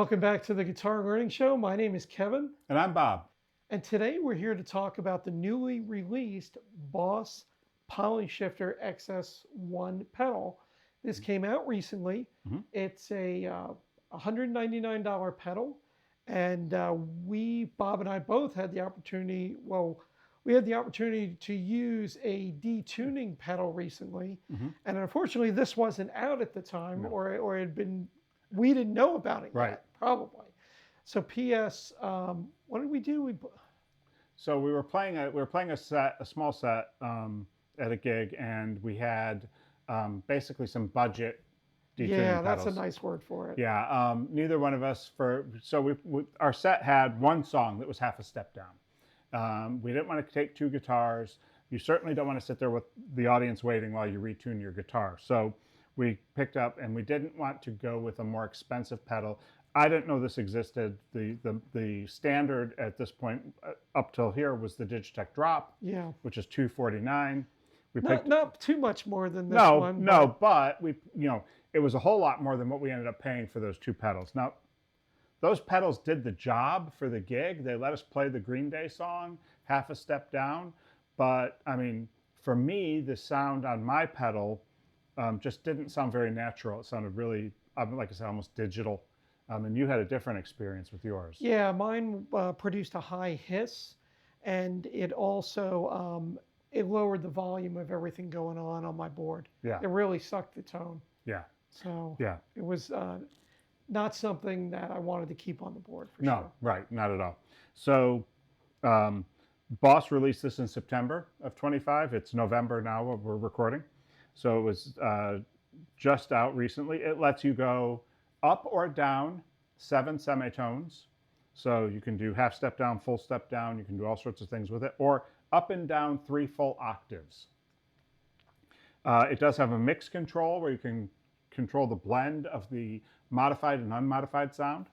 Welcome back to the Guitar Learning Show. My name is Kevin, And I'm Bob. and today we're here to talk about the newly released Boss Polyshifter XS-1 pedal. This came out recently. It's a $199 pedal, and Bob and I both had the opportunity, we had the opportunity to use a detuning pedal recently, and unfortunately this wasn't out at the time, or it had been, we didn't know about it yet, probably. So P.S. What did we do? So we were playing a small set at a gig, and we had basically some budget detuning Yeah, that's a pedals. nice word for it. Yeah, neither one of us our set had one song that was half a step down. We didn't want to take two guitars. You certainly don't want to sit there with the audience waiting while you retune your guitar. So we picked up, and we didn't want to go with a more expensive pedal. I didn't know this existed. The standard at this point up till here was the Digitech Drop, Yeah, which is $249. not too much more than this No, one. no, but it was a whole lot more than what we ended up paying for those two pedals. Now, those pedals did the job for the gig. They let us play the Green Day song, Half a Step Down. But I mean, for me, the sound on my pedal just didn't sound very natural. It sounded really, like I said, almost digital. And you had a different experience with yours. Yeah, mine produced a high hiss, and it also it lowered the volume of everything going on my board. Yeah. It really sucked the tone. Yeah. So Yeah. it was not something that I wanted to keep on the board for No, sure. right, not at all. So Boss released this in September of 25. It's November now, we're recording. So it was just out recently. It lets you go up or down 7 semitones. So you can do half step down, full step down. You can do all sorts of things with it. Or up and down 3 full octaves. It does have a mix control where you can control the blend of the modified and unmodified sound.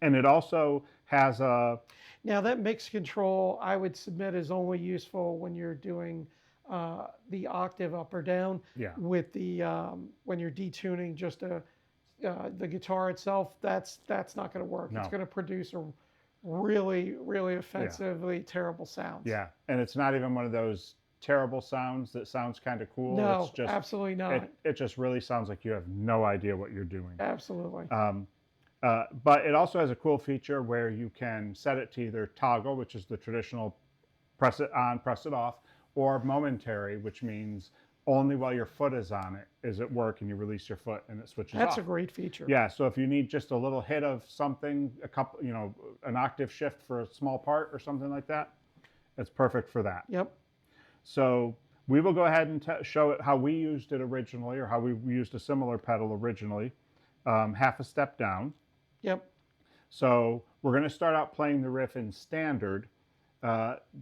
And it also has a... Now that mix control, I would submit, is only useful when you're doing the octave up or down. Yeah. With the when you're detuning just the guitar itself, that's not going to work. No. It's going to produce a really, really offensively terrible sounds. Yeah, and it's not even one of those terrible sounds that sounds kind of cool. No, it's just, absolutely not. It just really sounds like you have no idea what you're doing. Absolutely. But it also has a cool feature where you can set it to either toggle, which is the traditional press it on, press it off, or momentary, which means only while your foot is on it is it work, and you release your foot and it switches off. That's a great feature. Yeah, so if you need just a little hit of something, a couple, an octave shift for a small part or something like that, it's perfect for that. Yep. So we will go ahead and show it how we used it originally, or how we used a similar pedal originally, half a step down. Yep. So we're going to start out playing the riff in standard.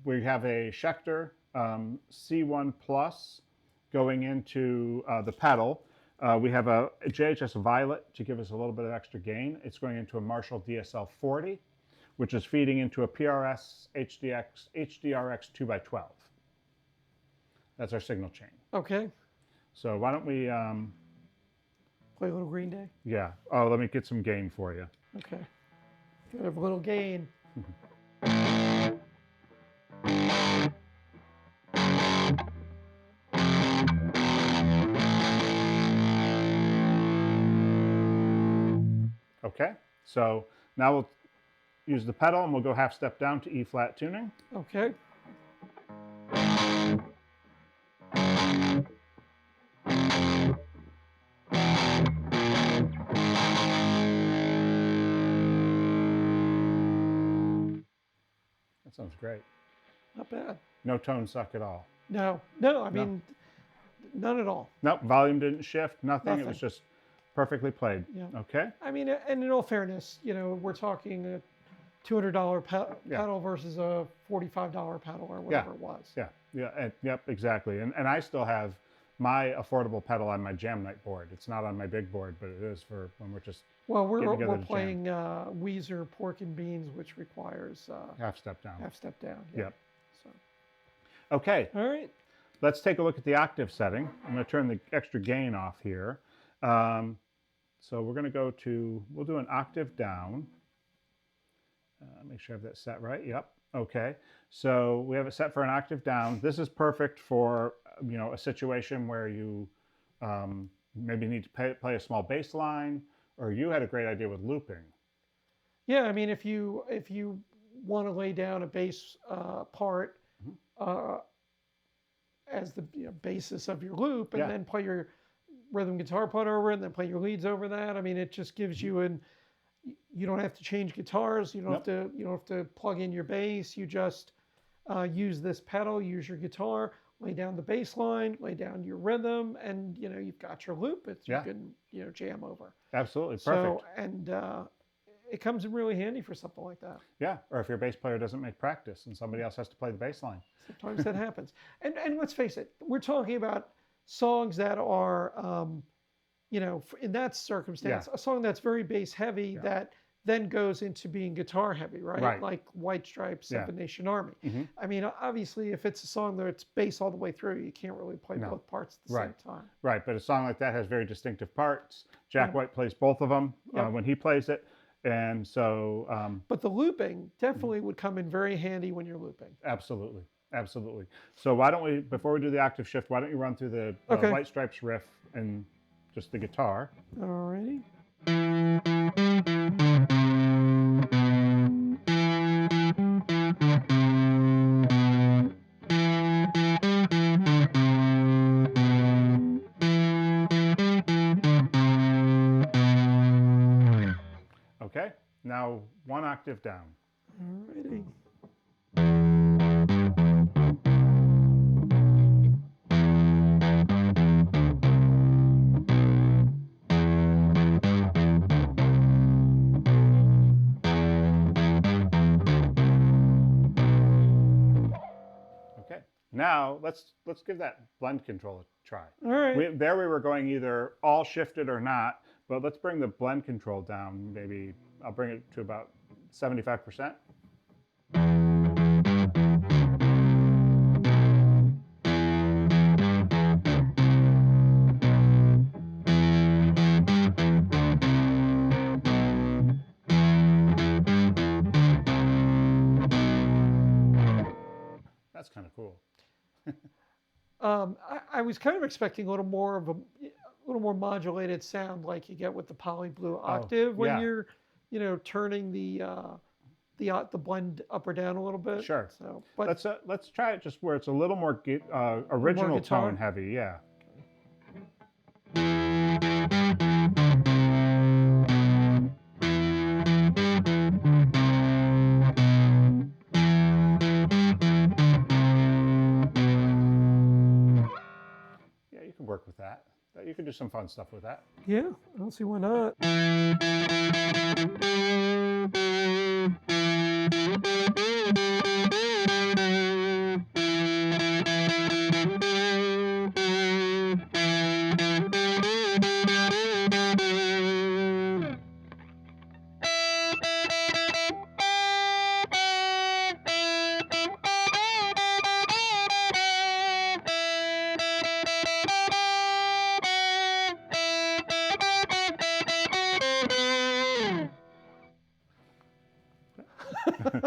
We have a Schecter C1 Plus going into the pedal. We have a JHS Violet to give us a little bit of extra gain. It's going into a Marshall DSL 40, which is feeding into a PRS HDRX 2x12. That's our signal chain. Okay. So why don't we... Play a little Green Day? Yeah. Oh, let me get some gain for you. Okay. Good, a little gain. Okay. So now we'll use the pedal, and we'll go half step down to E flat tuning. Okay. That sounds great. Not bad. No tone suck at all. No, I mean, none at all. Nope, volume didn't shift, nothing. It was Nothing. just perfectly played. Yeah. Okay. I mean, and in all fairness, we're talking a $200 pedal versus a $45 pedal or whatever it was. Yeah, yep, exactly. And I still have my affordable pedal on my jam night board. It's not on my big board, but it is for when we're just Well, we're getting together to playing Weezer Pork and Beans, which requires half step down. half step down. Yeah. Yep. So, Okay, all right. let's take a look at the octave setting. I'm going to turn the extra gain off here. So we're going to go to, we'll do an octave down. Make sure I have that set right. Yep. Okay. So we have it set for an octave down. This is perfect for, a situation where you maybe need to play a small bass line, or you had a great idea with looping. Yeah, I mean, if you want to lay down a bass part as the basis of your loop, and then play your rhythm guitar part over it, and then play your leads over that. I mean, it just gives you you don't have to change guitars. You don't have to plug in your bass. You just use this pedal, use your guitar, lay down the bass line, lay down your rhythm, and you've got your loop. You can jam over. Absolutely perfect. So and it comes in really handy for something like that. Yeah, or if your bass player doesn't make practice and somebody else has to play the bass line. Sometimes that happens. And let's face it, we're talking about songs that are, in that circumstance, a song that's very bass heavy that then goes into being guitar heavy, right? Like White Stripes, Seven Nation Army. I mean, obviously, if it's a song that's bass all the way through, you can't really play both parts at the same time. Right, but a song like that has very distinctive parts. Jack White plays both of them when he plays it. And so... but the looping definitely would come in very handy when you're looping. Absolutely. Absolutely. So why don't we, before we do the octave shift, why don't you run through the White Stripes riff and just the guitar. Alrighty. Okay, now one octave down. Alrighty. Okay, now let's give that blend control a try. All right. We were going either all shifted or not, but let's bring the blend control down. Maybe I'll bring it to about 75%. That's kind of cool. I was kind of expecting a little more modulated sound like you get with the Poly Blue Octave when you're, turning the blend up or down a little bit. Sure. So, but let's try it just where it's a little more original tone heavy. Yeah. You can work with that. You can do some fun stuff with that. Yeah, I don't see why not.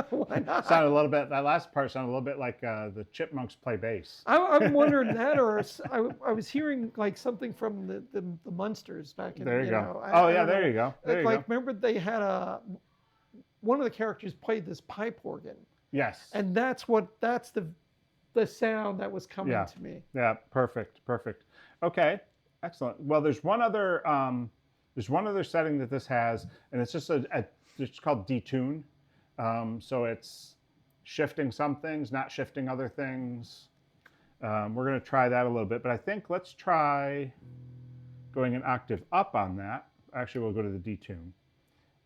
Why not? Sounded a little bit. That last part sounded a little bit like the Chipmunks play bass. I'm wondering that, or I was hearing like something from the Munsters back in. There you go. There you go. Remember they had one of the characters played this pipe organ. Yes. And that's the sound that was coming to me. Yeah. Perfect. Okay. Excellent. Well, there's one other setting that this has, and it's just it's called Detune. So it's shifting some things, not shifting other things. We're going to try that a little bit, but I think let's try going an octave up on that. Actually, we'll go to the Detune,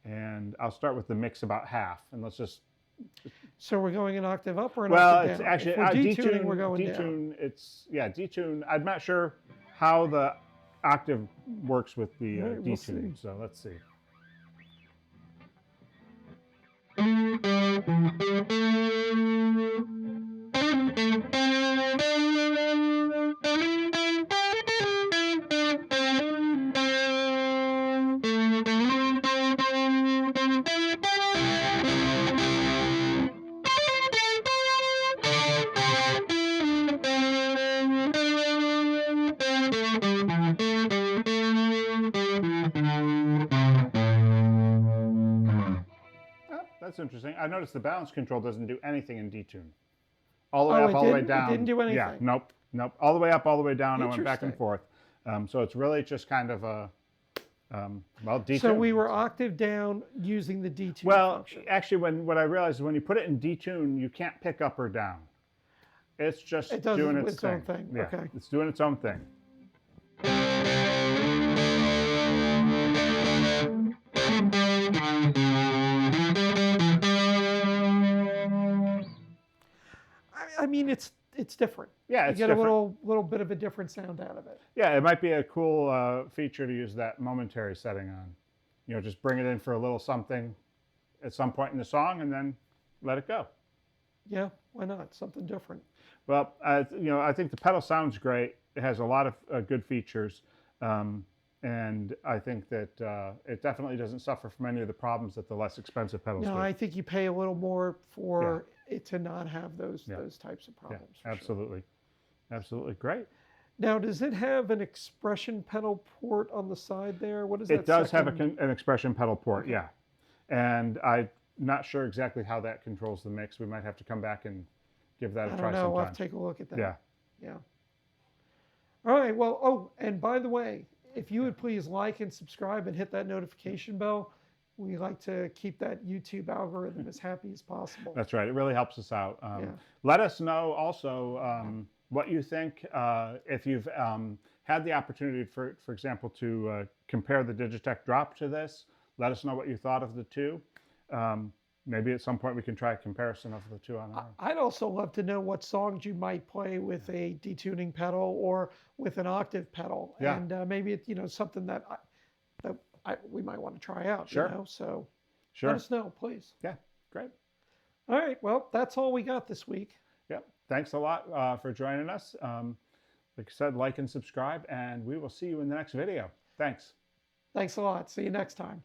and I'll start with the mix about half, and let's just. So we're going an octave up or an octave down? Well, it's actually detuning, we're going Detune. Detune. I'm not sure how the octave works with the Detune, so let's see. that's interesting. I noticed the balance control doesn't do anything in Detune. All the way Oh, up, it all the way didn't? It down. didn't do Yeah, anything? nope, nope. All the way up, all the way down. I went back and Interesting. forth. So it's really just kind of a, well, Detune. So we were octave down using the detune Well, function. actually, what I realized is when you put it in detune, you can't pick up or down. It's just It does doing its, its own thing. Yeah, Okay. it's doing its own thing. I mean, it's different. Yeah, You it's get different. a little bit of a different sound out of it. Yeah, it might be a cool feature to use that momentary setting on. You know, just bring it in for a little something at some point in the song and then let it go. Yeah, why not? Something different. Well, you know, I think the pedal sounds great. It has a lot of good features. And I think that it definitely doesn't suffer from any of the problems that the less expensive pedals No, do. I think you pay a little more for it to not have those types of problems. Yeah, absolutely. Sure. Absolutely. Great. Now, does it have an expression pedal port on the side there? What is that? It does have second? an expression pedal port, Okay. yeah. And I'm not sure exactly how that controls the mix. We might have to come back and give that a I try don't know. I'll sometime. have to take a look at that. Yeah. Yeah. All right. Well, oh, and by the way, if you would please like and subscribe and hit that notification bell, we like to keep that YouTube algorithm as happy as possible. That's right. It really helps us out. Yeah. Let us know also what you think. If you've had the opportunity, for example, to compare the Digitech Drop to this, let us know what you thought of the two. Maybe at some point we can try a comparison of the two on our own. I'd also love to know what songs you might play with a detuning pedal or with an octave pedal. Yeah. And maybe it's, something that we might want to try out. Sure. So Sure. let us know, please. Yeah. Great. All right. Well, that's all we got this week. Yep. Thanks a lot for joining us. Like I said, like and subscribe, and we will see you in the next video. Thanks. Thanks a lot. See you next time.